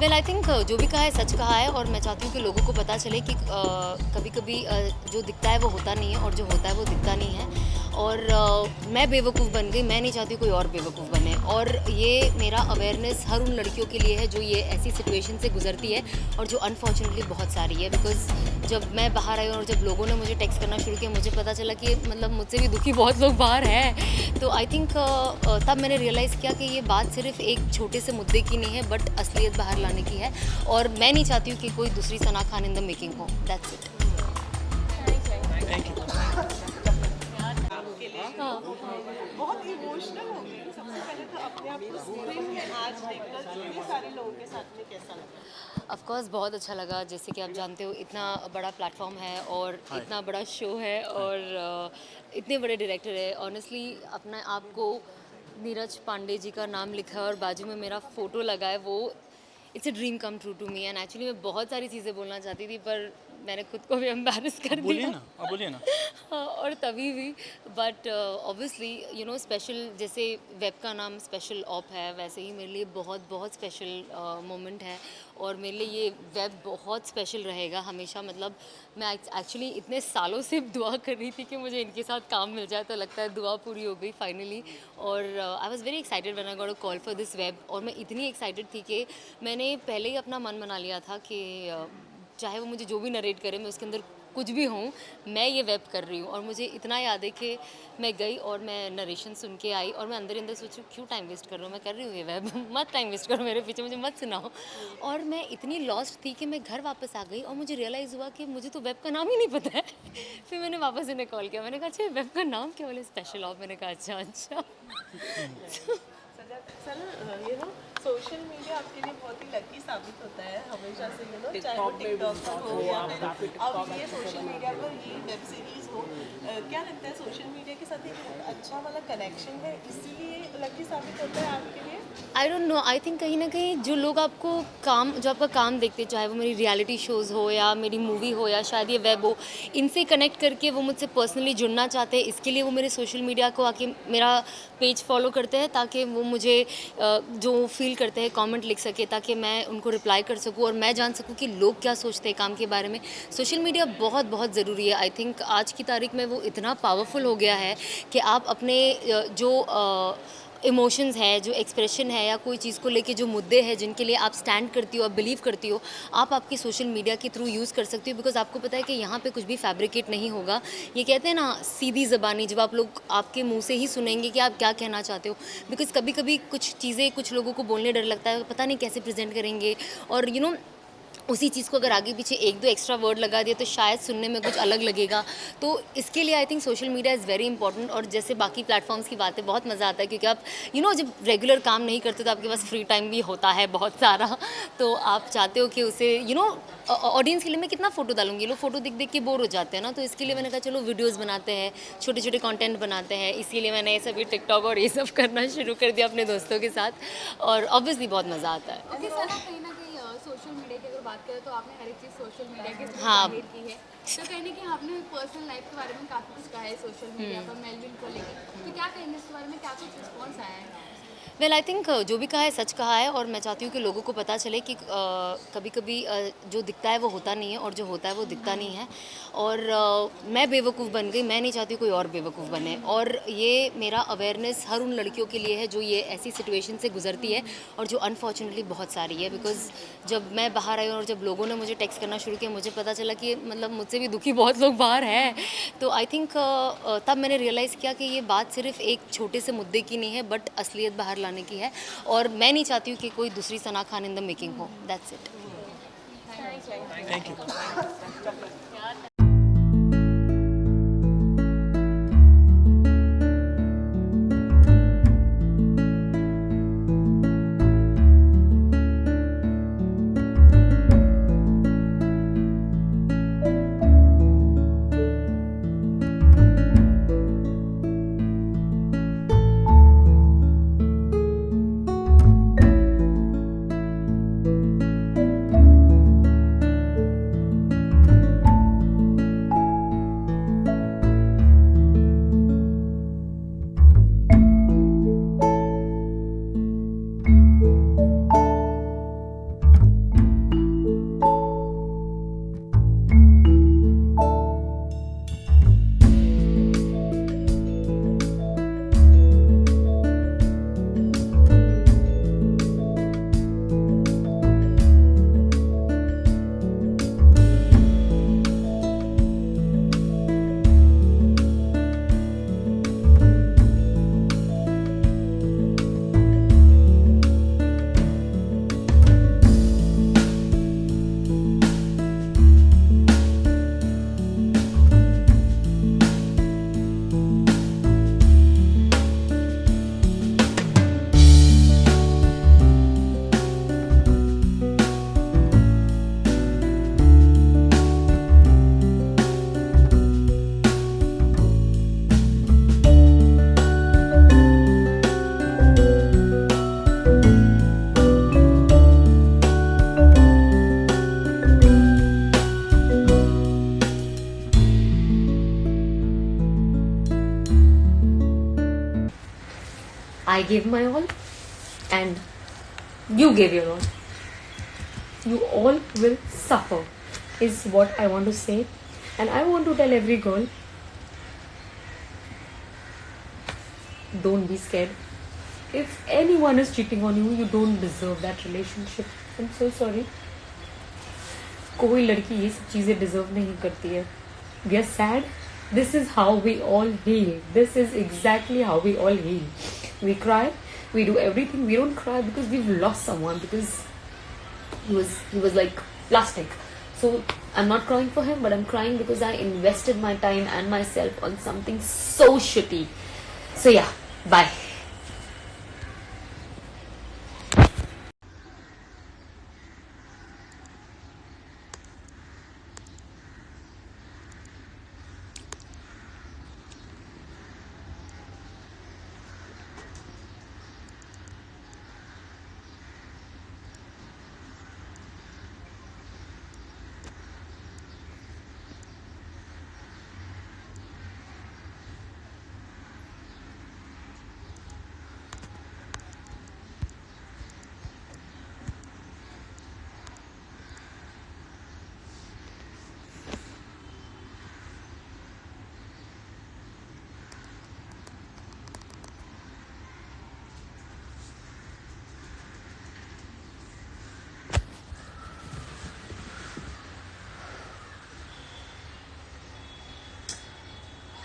Well I think जो भी कहा है सच कहा है, और मैं चाहती हूँ कि लोगों को पता चले कि कभी कभी जो दिखता है वो होता नहीं है, और जो होता है वो दिखता नहीं है। और मैं बेवकूफ़ बन गई, मैं नहीं चाहती कोई और बेवकूफ़ बने। और ये मेरा अवेयरनेस हर उन लड़कियों के लिए है जो ये ऐसी सिचुएशन से गुजरती है, और जो अनफॉर्चुनेटली बहुत सारी है। बिकॉज जब मैं बाहर आई और जब लोगों ने मुझे टेक्स्ट करना शुरू किया, मुझे पता चला कि मतलब मुझसे भी दुखी बहुत लोग बाहर हैं। तो आई थिंक तब मैंने रियलाइज़ किया कि ये बात सिर्फ एक छोटे से मुद्दे की नहीं है, बट असलियत बाहर लाने की है। और मैं नहीं चाहती हूँ कि कोई दूसरी Sana Khan in the making हो। That's it. Thank you. बहुत इमोशनल हो गई। सबसे पहले तो अपने आप को स्क्रीन में आज देखकर इतने सारे लोगों के साथ में कैसा लगा? ऑफ कोर्स बहुत अच्छा लगा। जैसे कि आप जानते हो, इतना बड़ा प्लेटफॉर्म है और हाय। इतना बड़ा शो है, और इतने बड़े डायरेक्टर है। ऑनेस्टली अपने आप को नीरज पांडे जी का नाम लिखा है और बाजू में मेरा फ़ोटो लगा है, वो it's a dream come true to me. And actually मैं बहुत सारी चीज़ें बोलना चाहती थी, पर मैंने खुद को भी एम्बैरस कर बोलिए दिया। ना, आप बोलिए ना। हाँ, और तभी भी but obviously you know special, जैसे वेब का नाम स्पेशल ऑप है, वैसे ही मेरे लिए बहुत बहुत स्पेशल मोमेंट है। और मेरे लिए ये वेब बहुत स्पेशल रहेगा हमेशा। मतलब मैं एक्चुअली इतने सालों से दुआ कर रही थी कि मुझे इनके साथ काम मिल जाए, तो लगता है दुआ पूरी हो गई फाइनली। और I was very excited when I got a call for this web. और मैं इतनी एक्साइटेड थी कि मैंने पहले ही अपना मन बना लिया था कि चाहे वो मुझे जो भी नरेट करे, मैं उसके अंदर कुछ भी हूँ, मैं ये वेब कर रही हूँ। और मुझे इतना याद है कि मैं गई और मैं नरेशन सुन के आई, और मैं अंदर ही अंदर सोचूँ क्यों टाइम वेस्ट कर रहा हूँ, मैं कर रही हूँ ये वेब। मत टाइम वेस्ट करो मेरे पीछे, मुझे मत सुनाओ। और मैं इतनी लॉस्ट थी कि मैं घर वापस आ गई, और मुझे रियलाइज़ हुआ कि मुझे तो वेब का नाम ही नहीं पता है। फिर मैंने वापस इन्हें कॉल किया, मैंने कहा अच्छा वेब का नाम क्या? बोले स्पेशल ऑफ। मैंने कहा अच्छा अच्छा। Sir you know social media आपके लिए बहुत ही लकी साबित होता है हमेशा से। यू नो चाहे वो टिकटॉक पर हो या फिर अब ये सोशल मीडिया पर ये वेब सीरीज हो, क्या लगता है सोशल मीडिया के साथ एक बहुत अच्छा वाला कनेक्शन है, इसीलिए लकी साबित होता है आपके लिए? I don't know, I think कहीं ना कहीं जो लोग आपको काम, जो आपका काम देखते हैं, चाहे वो मेरी रियलिटी शोज़ हो या मेरी मूवी हो या शायद ये वेब हो, इनसे कनेक्ट करके वो मुझसे पर्सनली जुड़ना चाहते हैं। इसके लिए वो मेरे सोशल मीडिया को आके मेरा पेज फॉलो करते हैं, ताकि वो मुझे जो फील करते हैं कमेंट लिख सके, ताकि मैं उनको रिप्लाई कर सकूँ और मैं जान सकूँ कि लोग क्या सोचते हैं काम के बारे में। सोशल मीडिया बहुत बहुत ज़रूरी है। आई थिंक आज की तारीख में वो इतना पावरफुल हो गया है कि आप अपने जो इमोशंस है, जो एक्सप्रेशन है, या कोई चीज़ को लेके जो मुद्दे हैं जिनके लिए आप स्टैंड करती हो, आप बिलीव करती हो, आप आपकी सोशल मीडिया के थ्रू यूज़ कर सकती हो। बिकॉज आपको पता है कि यहाँ पे कुछ भी फैब्रिकेट नहीं होगा। ये कहते हैं ना सीधी ज़बानी, जब आप लोग आपके मुंह से ही सुनेंगे कि आप क्या कहना चाहते हो। बिकॉज कभी कभी कुछ चीज़ें कुछ लोगों को बोलने डर लगता है, पता नहीं कैसे प्रेजेंट करेंगे, और यू नो उसी चीज़ को अगर आगे पीछे एक दो एक्स्ट्रा वर्ड लगा दिया तो शायद सुनने में कुछ अलग लगेगा। तो इसके लिए I think social media is very important. और जैसे बाकी प्लेटफॉर्म्स की बातें, बहुत मज़ा आता है, क्योंकि आप जब रेगुलर काम नहीं करते तो आपके पास फ्री टाइम भी होता है बहुत सारा। तो आप चाहते हो कि उसे ऑडियंस के लिए मैं कितना फ़ोटो डालूंगी, लोग फ़ोटो देख देख के बोर हो जाते हैं ना। तो इसके लिए मैंने कहा चलो वीडियोज़ बनाते हैं, छोटे छोटे कॉन्टेंट बनाते हैं। इसीलिए मैंने ये सभी टिकटॉक और ये सब करना शुरू कर दिया अपने दोस्तों के साथ, और ऑब्वियसली बहुत मज़ा आता है। ओके सर, आप कहीं ना कहीं सोशल मीडिया की अगर बात करें तो आपने हर एक चीज़ सोशल मीडिया के थ्रू हाँ। जाहिर की है। तो कहीं ना कहीं आपने पर्सनल लाइफ के बारे में काफ़ी कुछ कहा है सोशल मीडिया पर, मेलविन को लेकर। तो क्या कहेंगे इसके बारे में, क्या कुछ रिस्पॉन्स आया है? वेल आई थिंक जो भी कहा है सच कहा है, और मैं चाहती हूँ कि लोगों को पता चले कि कभी कभी जो दिखता है वो होता नहीं है, और जो होता है वो दिखता नहीं है। और मैं बेवकूफ़ बन गई, मैं नहीं चाहती कोई और बेवकूफ़ बने। और ये मेरा अवेयरनेस हर उन लड़कियों के लिए है जो ये ऐसी सिचुएशन से गुजरती है, और जो अनफॉर्चुनेटली बहुत सारी है। बिकॉज जब मैं बाहर आई और जब लोगों ने मुझे टेक्स्ट करना शुरू किया, मुझे पता चला कि मतलब मुझसे भी दुखी बहुत लोग बाहर हैं। तो आई थिंक तब मैंने रियलाइज़ किया कि ये बात सिर्फ एक छोटे से मुद्दे की नहीं है, बट असलियत बाहर लाने की है। और मैं नहीं चाहती हूँ कि कोई दूसरी Sana Khan in the making हो। That's it. Thank you. I gave my all, and you gave your all. You all will suffer, is what I want to say. And I want to tell every girl, don't be scared. If anyone is cheating on you, you don't deserve that relationship. I'm so sorry. कोई लड़की ये सब चीजें deserve नहीं करती है. We are sad. This is how we all heal. This is exactly how we all heal. We cry. We do everything. We don't cry because we've lost someone, because he was like plastic. So I'm not crying for him, but I'm crying because I invested my time and myself on something so shitty. So yeah, bye.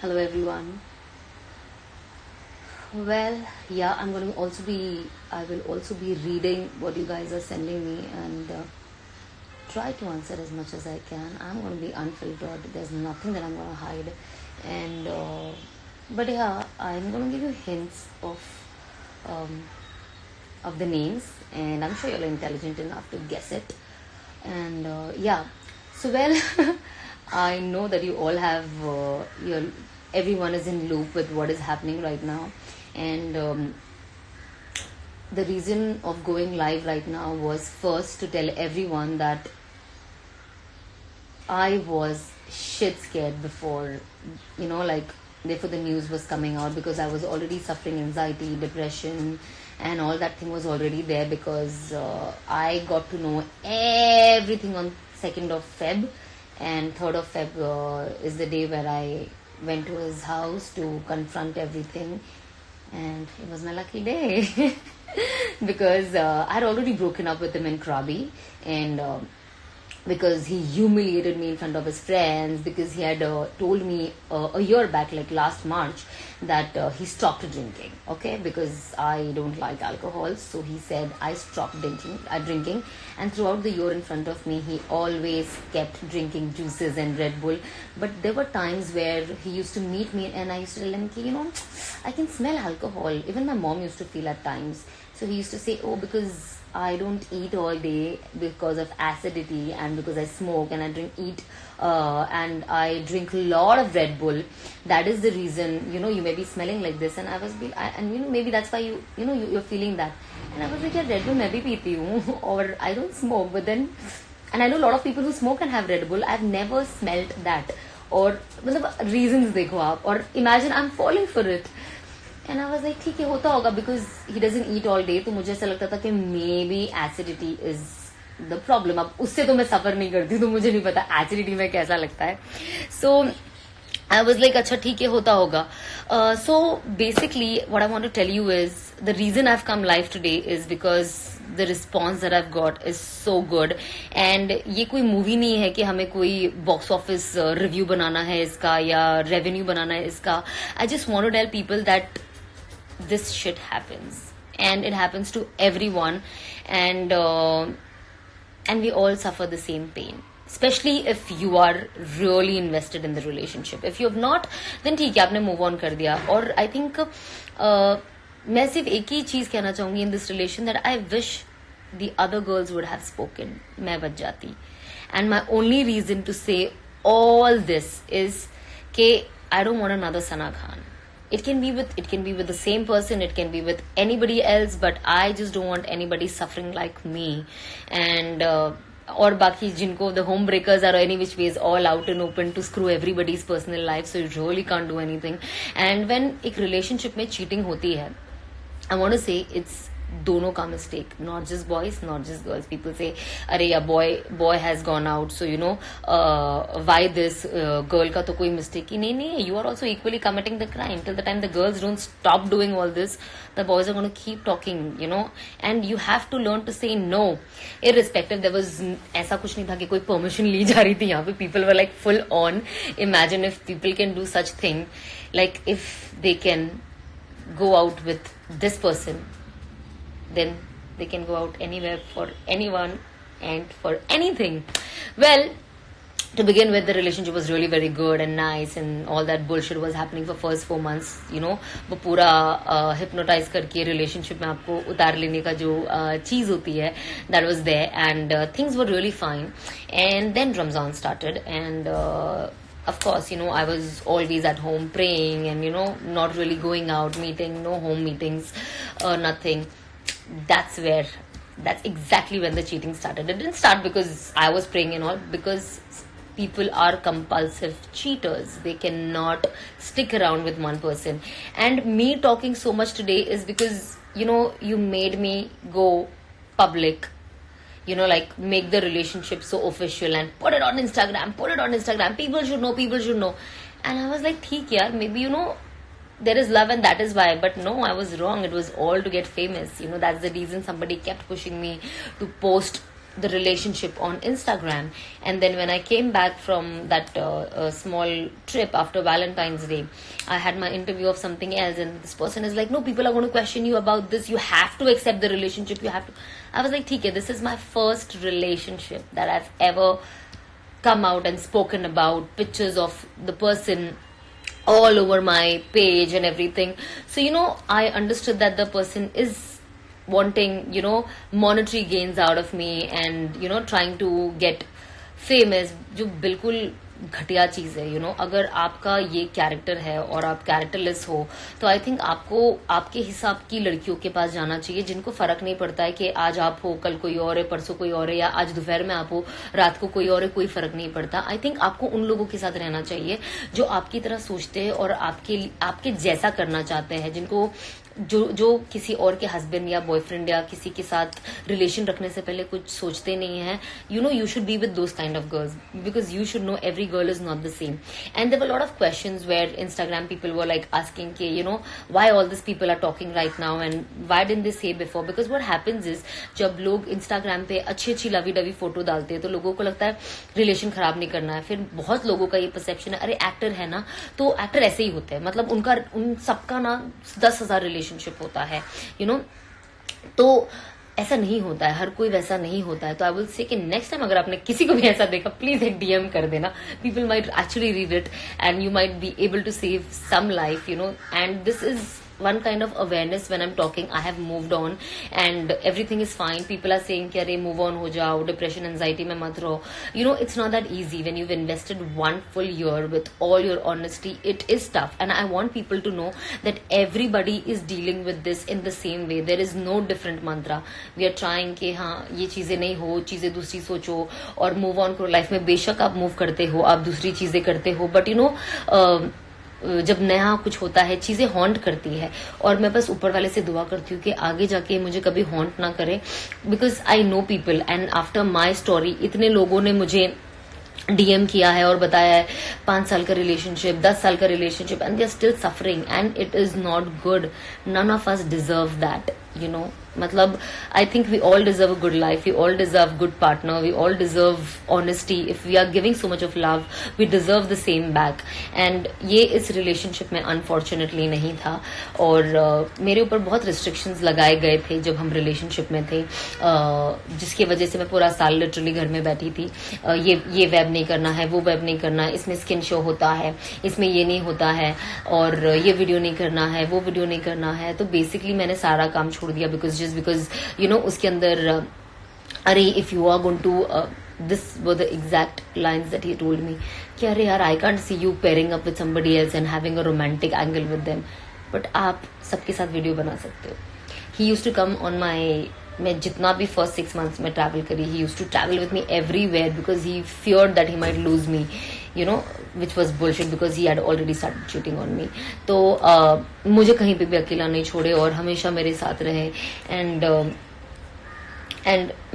Hello everyone. Well, yeah, I will also be reading what you guys are sending me, and try to answer as much as I can. I'm going to be unfiltered. There's nothing that I'm going to hide. And but yeah, I'm going to give you hints of the names, and I'm sure you're intelligent enough to guess it. And yeah, so well, I know that you all have everyone is in loop with what is happening right now, and the reason of going live right now was first to tell everyone that I was shit scared before, like before the news was coming out, because I was already suffering anxiety, depression, and all that thing was already there, because I got to know everything on 2nd of Feb, and 3rd of Feb is the day where I went to his house to confront everything, and it was my lucky day because I had already broken up with him in Krabi, and because he humiliated me in front of his friends, because he had told me a year back, like last March, that he stopped drinking, okay, because I don't like alcohol. So he said I stopped drinking, and throughout the year in front of me, he always kept drinking juices and Red Bull. But there were times where he used to meet me, and I used to tell him, I can smell alcohol. Even my mom used to feel at times. So he used to say, oh, because I don't eat all day because of acidity, and because I smoke and I and I drink a lot of Red Bull. That is the reason, you may be smelling like this. And I was, maybe that's why you're feeling that. And I was like, yeah, Red Bull मैं भी पीती हूँ, or I don't smoke. But then, and I know a lot of people who smoke and have Red Bull. I've never smelled that. Or reasons देखो आप, or imagine I'm falling for it. And I was like, ठीक है, होता होगा, because he doesn't eat all day. तो मुझे ऐसा लगता था कि maybe acidity is the problem. अब उससे तो मैं सफर नहीं करती, तो मुझे नहीं पता acidity में कैसा लगता है. So I was like, अच्छा ठीक है, होता होगा. So basically what I want to tell you is, the reason I've come live today is because the response that I've got is so good. And ये कोई मूवी नहीं है कि हमें कोई बॉक्स ऑफिस रिव्यू बनाना है इसका या रेवेन्यू बनाना है इसका. I just want to tell people that this shit happens, and it happens to everyone, and we all suffer the same pain, especially if you are really invested in the relationship. If you have not, then ठीक है, आपने move on कर दिया. और I think मैं सिर्फ एक ही चीज कहना चाहूंगी in this relation, that I wish the other girls would have spoken. मैं बच जाती. And my only reason to say all this is कि I don't want another Sana Khan. It can be with the same person, it can be with anybody else, but I just don't want anybody suffering like me. And और बाकी जिनको the home breakers are any which ways all out and open to screw everybody's personal life, so you really can't do anything. And when एक relationship में cheating होती है, I want to say it's दोनों का mistake, not just boys, not just girls. People say, अरे या boy has gone out, so you know why this girl का तो कोई mistake ही नहीं. You are also equally committing the crime. Till the time the girls don't stop doing all this, the boys are going to keep talking, you know. And you have to learn to say no, irrespective. There was ऐसा कुछ नहीं था कि कोई permission ली जा रही थी यहाँ पे. People were like full on. Imagine if people can do such thing, like if they can go out with this person, then they can go out anywhere for anyone and for anything. Well, to begin with, the relationship was really very good and nice, and all that bullshit was happening for first 4 months, you know. वो पूरा hypnotize करके relationship में आपको उतार लेने का जो चीज होती है, that was there, and things were really fine. And then Ramzan started, and of course, you know, I was always at home praying and, you know, not really going out, meeting, no home meetings, nothing. That's exactly when the cheating started. It didn't start because I was praying and all, because people are compulsive cheaters. They cannot stick around with one person. And me talking so much today is because, you know, you made me go public, you know, like make the relationship so official and put it on Instagram. People should know. And I was like, theek yaar, maybe, you know, there is love and that is why. But no, I was wrong. It was all to get famous. You know, that's the reason somebody kept pushing me to post the relationship on Instagram. And then when I came back from that small trip after Valentine's Day, I had my interview of something else, and this person is like, no, people are going to question you about this. You have to accept the relationship. You have to. I was like, theek hai, this is my first relationship that I've ever come out and spoken about. Pictures of the person all over my page and everything. So, you know, I understood that the person is wanting, you know, monetary gains out of me and, you know, trying to get famous, जो बिल्कुल घटिया चीज है. You no, अगर आपका ये character है और आप कैरेक्टरलेस हो, तो आई थिंक आपको आपके हिसाब की लड़कियों के पास जाना चाहिए, जिनको फर्क नहीं पड़ता है कि आज आप हो, कल कोई और है, परसों कोई और है, या आज दोपहर में आप हो, रात को कोई और है, कोई फर्क नहीं पड़ता. आई थिंक आपको उन लोगों के साथ रहना चाहिए जो आपकी तरह सोचते हैं और आपके जैसा करना चाहते हैं, जिनको जो किसी और के हस्बैंड या बॉयफ्रेंड या किसी के साथ रिलेशन रखने से पहले कुछ सोचते नहीं है. You know, you should be with those kind of girls, because you should know every girl is not the same. And there were lot of questions where Instagram people were like asking कि, you know, why all these people are talking right now and why didn't they say before? Because what happens is, जब लोग Instagram पे अच्छी lovey dovey photo डालते हैं तो लोगों को लगता है रिलेशन खराब नहीं करना है. फिर बहुत लोगों का ये परसेप्शन है, अरे एक्टर है ना, तो एक्टर ऐसे ही होते हैं, मतलब उन सबका ना 10,000 रिलेशनशिप होता है, यू नो. तो ऐसा नहीं होता है, हर कोई वैसा नहीं होता है. तो आई विल से कि नेक्स्ट टाइम अगर आपने किसी को भी ऐसा देखा, प्लीज एक DM कर देना. People might actually read it and you might be able to save some life, you know. And this is one kind of awareness when I'm talking. I have moved on and everything is fine. People are saying कि अरे move on हो जाओ, depression anxiety में मत रहो. You know, it's not that easy. When you've invested 1 full year with all your honesty, it is tough. And I want people to know that everybody is dealing with this in the same way. There is no different mantra. We are trying कि हाँ ये चीजें नहीं हो, चीजें दूसरी सोचो और move on करो. लाइफ में बेशक आप मूव करते हो, आप दूसरी चीजें करते हो, बट यू नो जब नया कुछ होता है चीजें हॉन्ट करती है. और मैं बस ऊपर वाले से दुआ करती हूँ कि आगे जाके मुझे कभी हॉन्ट ना करे, because I know people and after my story इतने लोगों ने मुझे DM किया है और बताया है 5 साल का रिलेशनशिप, 10 साल का relationship, and they are still suffering and it is not good. None of us deserve that, you know. मतलब I think we all deserve a good life, we all deserve good partner, we all deserve honesty. If we are giving so much of love, we deserve the same back. And ये इस relationship में unfortunately नहीं था. और मेरे ऊपर बहुत restrictions लगाए गए थे जब हम रिलेशनशिप में थे, जिसकी वजह से मैं पूरा साल लिटरली घर में बैठी थी. ये वेब नहीं करना है, वो वेब नहीं करना है, इसमें स्किन शो होता है, इसमें ये नहीं होता है, और ये वीडियो नहीं करना है, वो वीडियो नहीं करना है. तो बेसिकली मैंने सारा काम छोड़ दिया बिकॉज you know, उसके अंदर अरे if you are going to this were the exact lines that he told me कि अरे यार I can't see you pairing up with somebody else and having a romantic angle with them, but आप सबके साथ video बना सकते हो. He used to come on my, मैं जितना भी first 6 months में ट्रैवल करी, he used to travel with me everywhere because he feared that he might lose me. you know, which was bullshit because he had already started cheating on me. तो मुझे कहीं पे भी अकेला नहीं छोड़े और हमेशा मेरे साथ रहे. एंड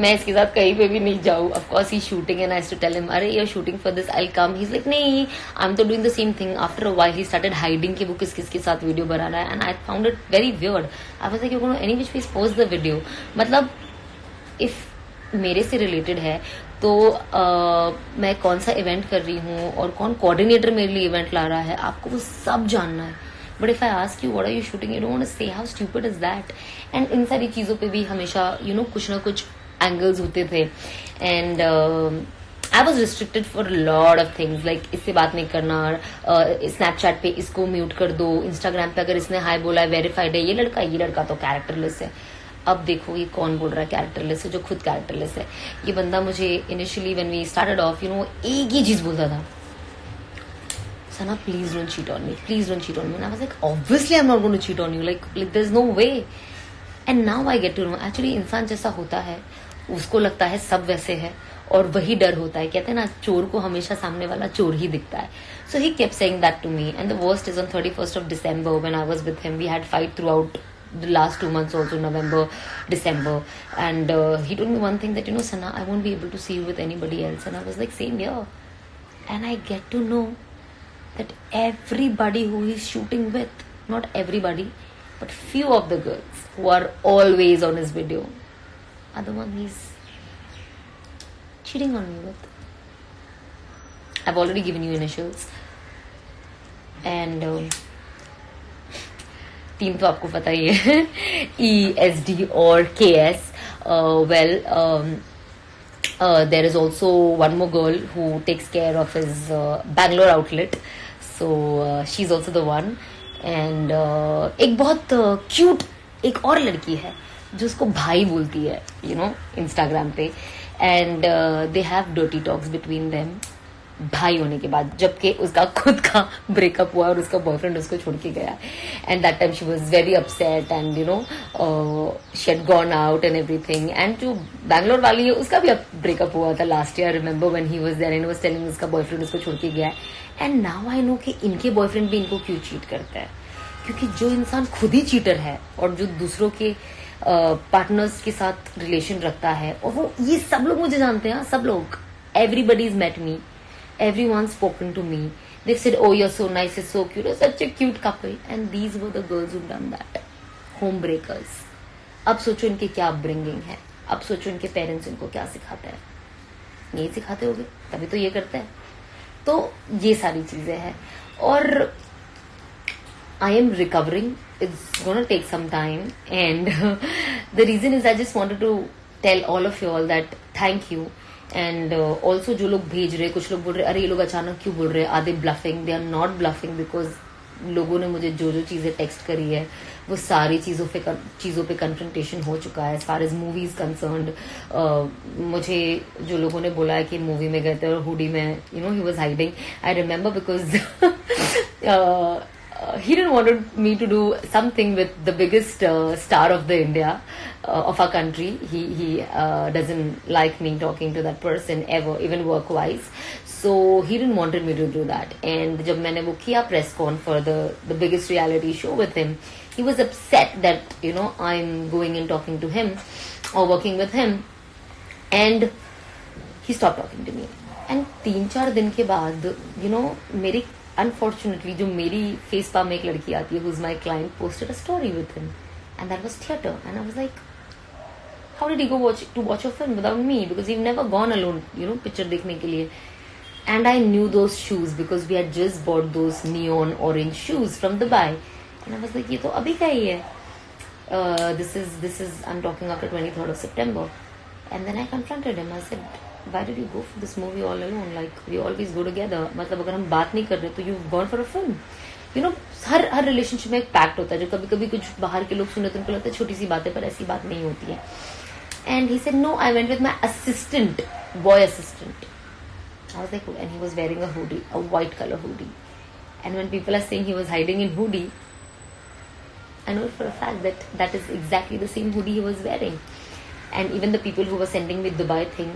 मैं इसके साथ कहीं पे भी नहीं जाऊँ. Of course he shooting and I to tell him, अरे you are shooting for this, I will come. He is like नहीं, आई एम तो doing the same thing. After a while he started hiding कि वो किस किस के साथ video बना रहा है. And I found it very weird. I was like, you gonna any which way post the video. मतलब इफ मेरे से रिलेटेड है तो मैं कौन सा इवेंट कर रही हूँ और कौन कोऑर्डिनेटर मेरे लिए इवेंट ला रहा है, आपको वो सब जानना है. But if I ask you what are you shooting, you don't want to say how stupid is that. And इन सारी चीजों पे भी हमेशा यू नो कुछ ना कुछ एंगल्स होते थे. And I was restricted for lot of things, like इससे बात नहीं करना, स्नैपचैट पे इसको म्यूट कर दो, इंस्टाग्राम पे अगर इसने हाई बोला है वेरीफाइड है, ये लड़का तो कैरेक्टरलेस है. अब देखो ये कौन बोल रहा है कैरेक्टरलेस है, जो खुद कैरेक्टरलेस है. ये बंदा मुझे initially when we started off you know एक ही चीज बोलता था, Sana, please don't cheat on me. Please don't cheat on me. And I was like, obviously I'm not going to cheat on you. Like there's no way. And now I get to know. Actually, इंसान जैसा होता है, उसको लगता है सब वैसे है और वही डर होता है. कहते हैं ना, चोर को हमेशा सामने वाला चोर ही दिखता है. So he kept saying that to me. And the worst is on 31st of December when I was with him, we had fight throughout the last 2 months also, November, December. And he told me one thing that, you know, Sana, I won't be able to see you with anybody else. And I was like, same here. And I get to know that everybody who he's shooting with, not everybody, but few of the girls who are always on his video are the one he's cheating on me with. I've already given you initials. And तीन तो आपको पता ही है, E, S, D और K, S. There is also one more girl who takes care of his Bangalore outlet. So she's also the one. And एक बहुत cute एक और लड़की है जो उसको भाई बोलती है, you know, Instagram पे. And they have dirty talks between them. भाई होने के बाद, जबकि उसका खुद का ब्रेकअप हुआ और उसका बॉयफ्रेंड उसको छोड़ के गया. And that time she was very upset and you know she had gone out and everything. And जो बैंगलोर वाली है उसका भी ब्रेकअप हुआ था last year. Remember when he was there and was telling उसका बॉयफ्रेंड उसको छोड़ के गया. एंड नाउ आई नो कि इनके बॉयफ्रेंड भी इनको क्यों चीट करता है, क्योंकि जो इंसान खुद ही चीटर है और जो दूसरों के पार्टनर्स के साथ रिलेशन रखता है, और वो ये सब लोग मुझे जानते हैं, सब लोग, everybody is met me, everyone's spoken to me, they've said, oh, you're so nice, you're so cute, you're such a cute couple. And these were the girls who've done that. Home breakers. अब सोचो इनके क्या upbringing है, अब सोचो इनके parents इनको क्या सिखाते हैं. यही सिखाते होगे, तभी तो ये करते हैं. तो ये सारी चीजें हैं और I am recovering. It's gonna take some time, and the reason is I just wanted to tell all of you all that thank you. And also जो लोग भेज रहे, कुछ लोग बोल रहे अरे ये लोग अचानक क्यों बोल रहे, are they bluffing? They are not bluffing, because लोगों ने मुझे जो जो चीजें टेक्स्ट करी है वो सारी चीजों पे कन्फ्रंटेशन हो चुका है. As far as movies concerned, मुझे जो लोगों ने बोला है कि मूवी में गए थे और हुडी में you know he was hiding. I remember because he didn't want me to do something with the biggest star of the India of our country. He doesn't like me talking to that person ever, even work wise. So he didn't wanted me to do that. And जब मैंने वो किया press con for the biggest reality show with him, he was upset that you know I'm going and talking to him or working with him, and he stopped talking to me. And 3-4 दिन के बाद you know मेरी unfortunately जो मेरी face palm एक लड़की आती है who's my client posted a story with him, and that was theatre. And I was like, how did he go watch a film without me, because he've never gone alone you know picture देखने के लिए. And I knew those shoes because we had just bought those neon orange shoes from Dubai, and I was like ये तो अभी का ही है. This is I'm talking after 23rd of September. And then I confronted him. I said, why did you go for this movie all alone? Like we always go together. मतलब अगर हम बात नहीं कर रहे तो you've gone for a film. You know her relationship में एक पैक्ट होता है जो कभी कभी कुछ बाहर के लोग सुने तो उनको लगता है छोटी सी बात है, पर ऐसी बात नहीं होती है. And he said, no, I went with my assistant, boy assistant. I was like, and he was wearing a hoodie, a white color hoodie. And when people are saying he was hiding in hoodie, I know for a fact that that is exactly the same hoodie he was wearing. And even the people who were sending me Dubai thing,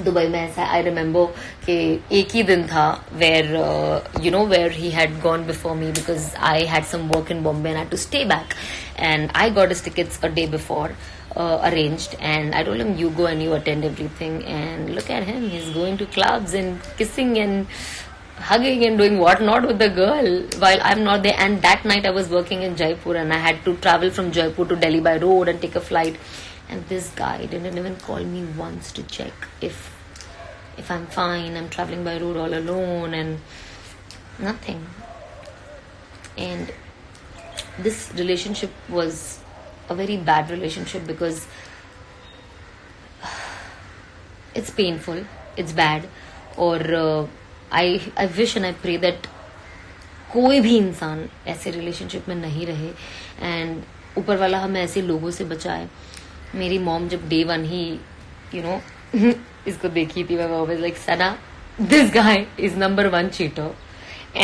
Dubai में ऐसा I remember कि एक ही दिन था where he had gone before me because I had some work in Bombay and I to stay back and I got his tickets a day before arranged, and I told him, you go and you attend everything. And look at him, he's going to clubs and kissing and hugging and doing what not with the girl while I'm not there. And that night I was working in Jaipur and I had to travel from Jaipur to Delhi by road and take a flight, and this guy didn't even call me once to check if I'm fine. I'm traveling by road all alone and nothing. And this relationship was a very bad relationship because it's painful, it's bad, और I wish and I pray that कोई भी इंसान ऐसे relationship में नहीं रहे and ऊपर वाला हमें ऐसे लोगों से बचाए. मेरी मॉम जब डे वन ही इसको देखी थी, मैं was like, Sana, this guy is number 1 cheater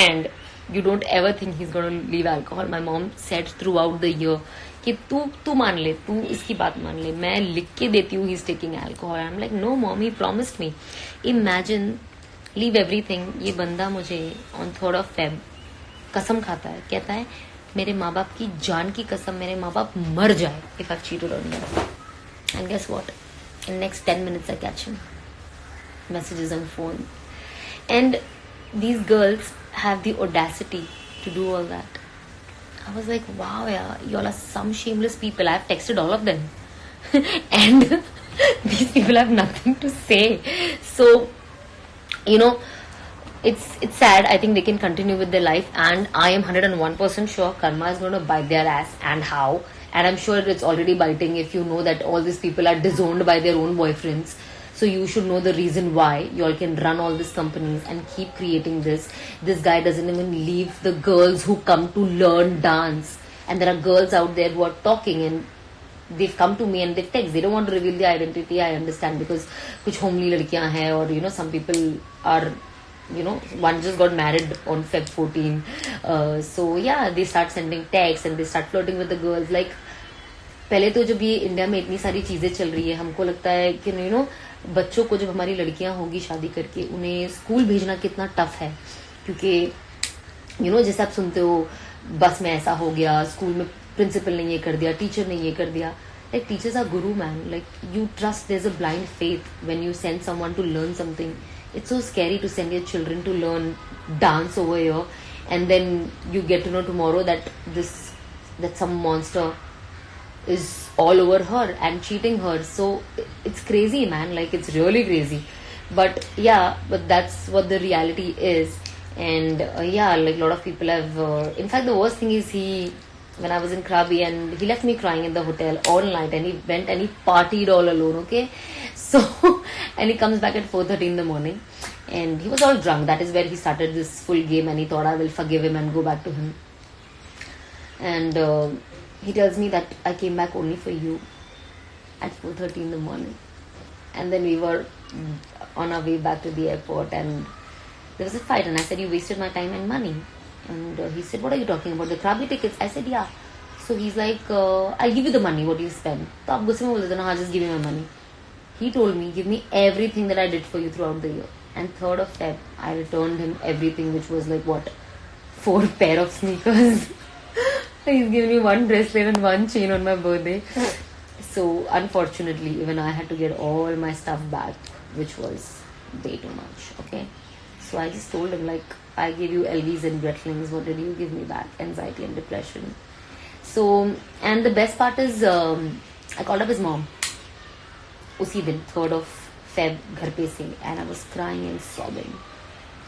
and you don't ever think he's going to leave alcohol. My mom said throughout the year कि तू मान ले, तू इसकी बात मान ले, मैं लिख के देती हूँ he's taking alcohol. I'm like, no mom, he promised me. Imagine, leave everything. ये बंदा मुझे on 3rd of Feb कसम खाता है, कहता है मेरे माँ बाप की जान की कसम, मेरे माँ बाप मर जाए if I've cheated on you. And guess what? In next 10 minutes I catch him. Messages on phone. And these girls have the audacity to do all that. I was like, wow, yeah, y'all are some shameless people. I've texted all of them. And these people have nothing to say. So, it's sad. I think they can continue with their life. And I am 101% sure karma is going to bite their ass. And how? And I'm sure it's already biting if you know that all these people are disowned by their own boyfriends. So you should know the reason why y'all can run all these companies and keep creating this. This guy doesn't even leave the girls who come to learn dance. And there are girls out there who are talking and they've come to me and they've texted. They don't want to reveal their identity. I understand because kuch homely ladkiyan hai, or some people are, one just got married on Feb 14. So yeah, they start sending texts and they start flirting with the girls. Like, पहले तो जब ये India में इतनी सारी चीजें चल रही है, हमको लगता है कि बच्चों को जब हमारी लड़कियां होगी शादी करके उन्हें स्कूल भेजना कितना टफ है, क्योंकि जैसे आप सुनते हो बस में ऐसा हो गया, स्कूल में प्रिंसिपल ने ये कर दिया, टीचर ने ये कर दिया. Like, teachers are guru, man. Like, you trust, there's a blind faith when you send someone to learn something. It's so scary to send your children to learn dance over here, and then you get to know tomorrow that some monster is all over her and cheating her. So it's crazy, man. Like, it's really crazy. But yeah, but that's what the reality is. And like, a lot of people have in fact, the worst thing is when I was in Krabi, and he left me crying in the hotel all night, and he went and he partied all alone, okay? So and he comes back at 4:30 in the morning and he was all drunk. That is where he started this full game, and he thought I will forgive him and go back to him. And he tells me that I came back only for you at 4:30 in the morning. And then we were on our way back to the airport, and there was a fight, and I said, you wasted my time and money. And he said, what are you talking about, the Krabi tickets? I said, yeah. So he's like, I'll give you the money, what you spend. So aap gusse mein bolte the na, just give me my money. He told me, give me everything that I did for you throughout the year. And 3rd of Feb, I returned him everything, which was like, 4 pair of sneakers. He's given me 1 bracelet and 1 chain on my birthday. So unfortunately, even I had to get all my stuff back, which was way too much, okay? So I just told him, like, I gave you LVs and Brettlings, what did you give me back? Anxiety and depression. So, and the best part is, I called up his mom. Usi din, 3rd of Feb, ghar pe se, and I was crying and sobbing.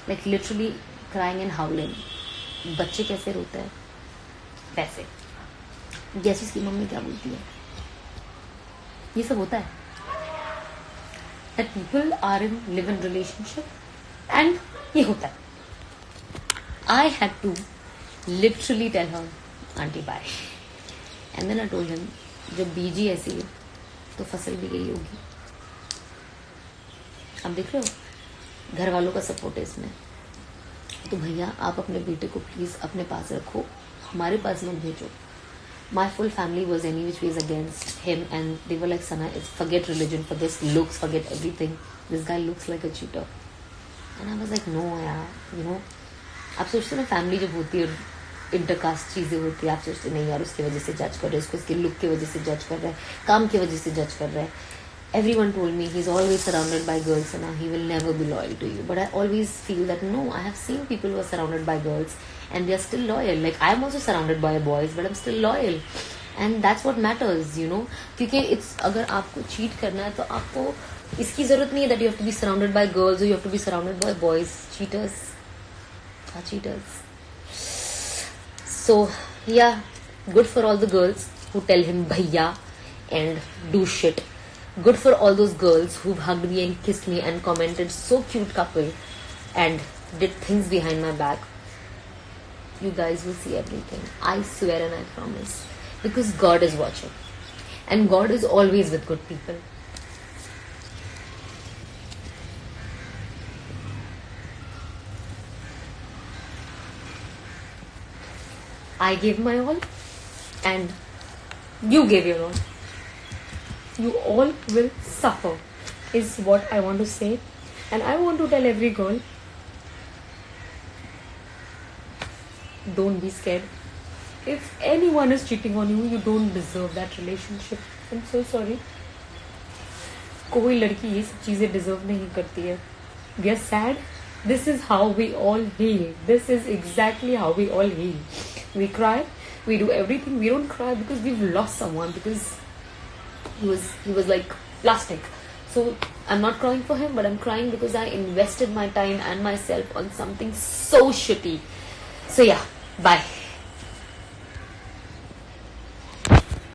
Like, literally crying and howling. बच्चे कैसे रोते हैं वैसे. Gas उसकी mummy क्या बोलती है, ये सब होता है. That people live in relationship, and ये होता है. I had to literally tell her, auntie bye. And then I told him, जब बीजी ऐसी है तो फसल भी गई होगी. आप देख रहे हो, घर वालों का सपोर्ट है इसमें. तो भैया, आप अपने बेटे को प्लीज अपने पास रखो, हमारे पास मत भेजो. my full family was any which ways against him, and they were like, Sana, forget religion, forget looks, forget everything. This guy looks like a cheater. And I was like, no यार, you know, आप सोचते हो ना family जब होती है intercaste चीज़ें होती है, आप सोचते नहीं यार उसकी वजह से जज कर रहे हैं, उसको उसके लुक की वजह से जज कर रहे हैं, काम की वजह से जज कर रहे हैं. Everyone told me he's always surrounded by girls and he will never be loyal to you. But I always feel that no, I have seen people who are surrounded by girls and they are still loyal. Like I'm also surrounded by boys, but I'm still loyal. And that's what matters, you know. क्योंकि it's अगर आपको cheat करना है तो आपको इसकी जरूरत नहीं है that you have to be surrounded by girls or you have to be surrounded by boys. Cheaters are cheaters. So yeah, good for all the girls who tell him bhaiya and do shit. Good for all those girls who've hugged me and kissed me and commented so cute couple and did things behind my back. You guys will see everything. I swear and I promise. Because God is watching. And God is always with good people. I gave my all and you gave your all. You all will suffer is what I want to say. And I want to tell every girl, don't be scared. If anyone is cheating on you, you don't deserve that relationship. I'm so sorry. कोई लड़की ये सब चीजें deserve नहीं करती है. We are sad. This is how we all heal. This is exactly how we all heal. We cry. We do everything. We don't cry because we've lost someone, because he was like plastic. So I'm not crying for him, but I'm crying because I invested my time and myself on something so shitty. So yeah, bye.